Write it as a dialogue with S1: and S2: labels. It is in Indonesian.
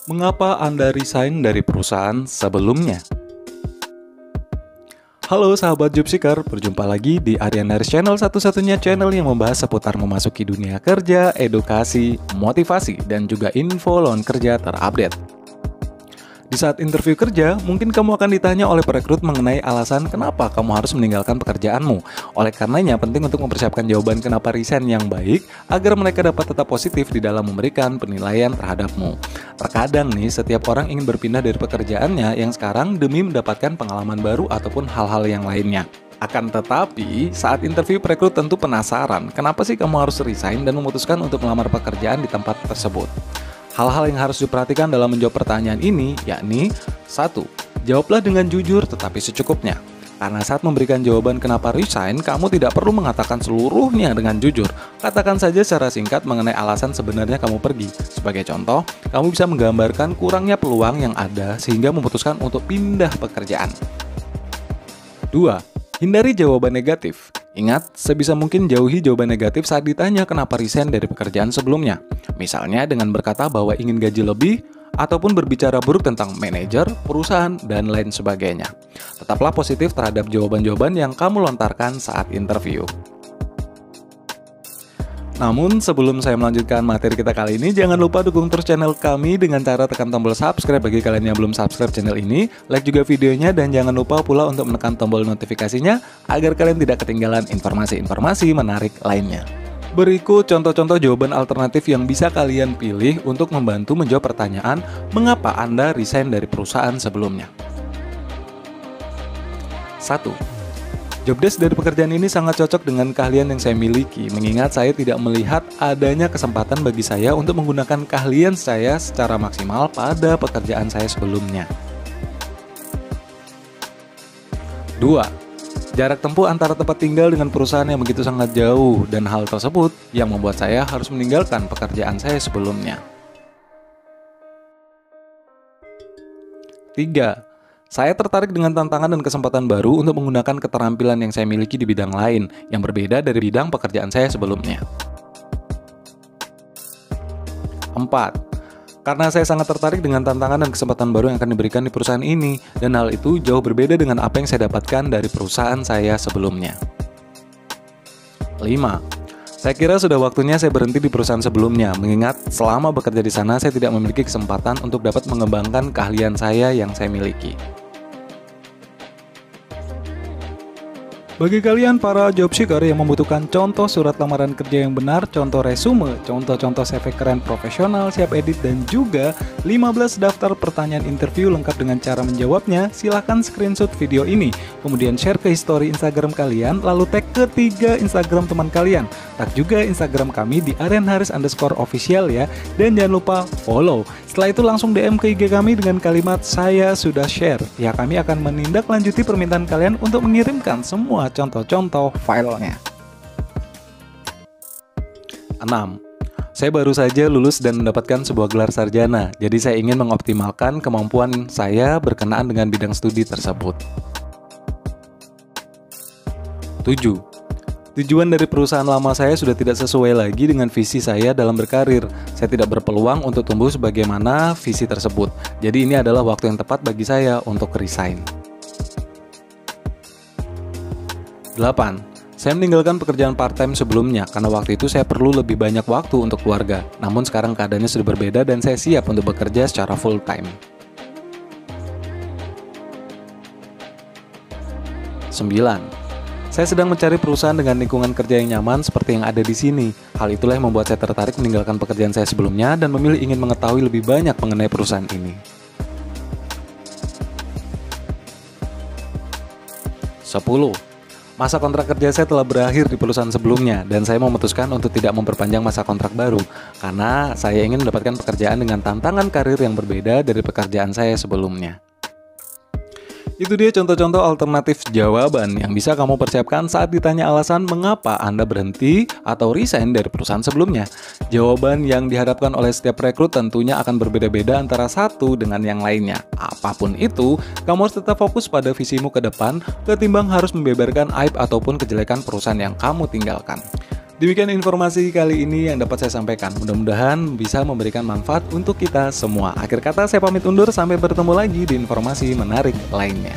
S1: Mengapa Anda resign dari perusahaan sebelumnya? Halo sahabat Jobseeker, berjumpa lagi di Aryan Haris Channel, satu-satunya channel yang membahas seputar memasuki dunia kerja, edukasi, motivasi, dan juga info lowongan kerja terupdate. Di saat interview kerja, mungkin kamu akan ditanya oleh perekrut mengenai alasan kenapa kamu harus meninggalkan pekerjaanmu. Oleh karenanya, penting untuk mempersiapkan jawaban kenapa resign yang baik, agar mereka dapat tetap positif di dalam memberikan penilaian terhadapmu. Terkadang nih, setiap orang ingin berpindah dari pekerjaannya yang sekarang demi mendapatkan pengalaman baru ataupun hal-hal yang lainnya. Akan tetapi, saat interview perekrut tentu penasaran, kenapa sih kamu harus resign dan memutuskan untuk melamar pekerjaan di tempat tersebut. Hal-hal yang harus diperhatikan dalam menjawab pertanyaan ini, yakni 1. Jawablah dengan jujur tetapi secukupnya. Karena saat memberikan jawaban kenapa resign, kamu tidak perlu mengatakan seluruhnya dengan jujur. Katakan saja secara singkat mengenai alasan sebenarnya kamu pergi. Sebagai contoh, kamu bisa menggambarkan kurangnya peluang yang ada sehingga memutuskan untuk pindah pekerjaan. 2. Hindari jawaban negatif. Ingat, sebisa mungkin jauhi jawaban negatif saat ditanya kenapa resign dari pekerjaan sebelumnya. Misalnya dengan berkata bahwa ingin gaji lebih, ataupun berbicara buruk tentang manajer, perusahaan, dan lain sebagainya. Tetaplah positif terhadap jawaban-jawaban yang kamu lontarkan saat interview. Namun, sebelum saya melanjutkan materi kita kali ini, jangan lupa dukung terus channel kami dengan cara tekan tombol subscribe bagi kalian yang belum subscribe channel ini, like juga videonya, dan jangan lupa pula untuk menekan tombol notifikasinya agar kalian tidak ketinggalan informasi-informasi menarik lainnya. Berikut contoh-contoh jawaban alternatif yang bisa kalian pilih untuk membantu menjawab pertanyaan mengapa Anda resign dari perusahaan sebelumnya. 1. Jobdesk dari pekerjaan ini sangat cocok dengan keahlian yang saya miliki, mengingat saya tidak melihat adanya kesempatan bagi saya untuk menggunakan keahlian saya secara maksimal pada pekerjaan saya sebelumnya. 2. Jarak tempuh antara tempat tinggal dengan perusahaan yang begitu sangat jauh, dan hal tersebut yang membuat saya harus meninggalkan pekerjaan saya sebelumnya. 3. Saya tertarik dengan tantangan dan kesempatan baru untuk menggunakan keterampilan yang saya miliki di bidang lain, yang berbeda dari bidang pekerjaan saya sebelumnya. 4. Karena saya sangat tertarik dengan tantangan dan kesempatan baru yang akan diberikan di perusahaan ini, dan hal itu jauh berbeda dengan apa yang saya dapatkan dari perusahaan saya sebelumnya. 5. Saya kira sudah waktunya saya berhenti di perusahaan sebelumnya, mengingat selama bekerja di sana saya tidak memiliki kesempatan untuk dapat mengembangkan keahlian saya yang saya miliki. Bagi kalian para job seeker yang membutuhkan contoh surat lamaran kerja yang benar, contoh resume, contoh-contoh CV keren profesional siap edit, dan juga 15 daftar pertanyaan interview lengkap dengan cara menjawabnya, silahkan screenshot video ini, kemudian share ke history Instagram kalian, lalu tag ke 3 Instagram teman kalian. Tag juga Instagram kami di @aryanharis_official ya, dan jangan lupa follow. Setelah itu langsung DM ke IG kami dengan kalimat "saya sudah share". Ya, kami akan menindaklanjuti permintaan kalian untuk mengirimkan semua contoh-contoh filenya. 6. Saya baru saja lulus dan mendapatkan sebuah gelar sarjana, jadi saya ingin mengoptimalkan kemampuan saya berkenaan dengan bidang studi tersebut. 7. Tujuan dari perusahaan lama saya sudah tidak sesuai lagi dengan visi saya dalam berkarir. Saya tidak berpeluang untuk tumbuh sebagaimana visi tersebut. Jadi ini adalah waktu yang tepat bagi saya untuk resign. 8. Saya meninggalkan pekerjaan part-time sebelumnya karena waktu itu saya perlu lebih banyak waktu untuk keluarga. Namun sekarang keadaannya sudah berbeda dan saya siap untuk bekerja secara full-time. 9. Saya sedang mencari perusahaan dengan lingkungan kerja yang nyaman seperti yang ada di sini. Hal itulah yang membuat saya tertarik meninggalkan pekerjaan saya sebelumnya dan memilih ingin mengetahui lebih banyak mengenai perusahaan ini. 10. Masa kontrak kerja saya telah berakhir di perusahaan sebelumnya dan saya memutuskan untuk tidak memperpanjang masa kontrak baru karena saya ingin mendapatkan pekerjaan dengan tantangan karir yang berbeda dari pekerjaan saya sebelumnya. Itu dia contoh-contoh alternatif jawaban yang bisa kamu persiapkan saat ditanya alasan mengapa Anda berhenti atau resign dari perusahaan sebelumnya. Jawaban yang diharapkan oleh setiap rekrut tentunya akan berbeda-beda antara satu dengan yang lainnya. Apapun itu, kamu harus tetap fokus pada visimu ke depan ketimbang harus membeberkan aib ataupun kejelekan perusahaan yang kamu tinggalkan. Demikian informasi kali ini yang dapat saya sampaikan. Mudah-mudahan bisa memberikan manfaat untuk kita semua. Akhir kata saya pamit undur, sampai bertemu lagi di informasi menarik lainnya.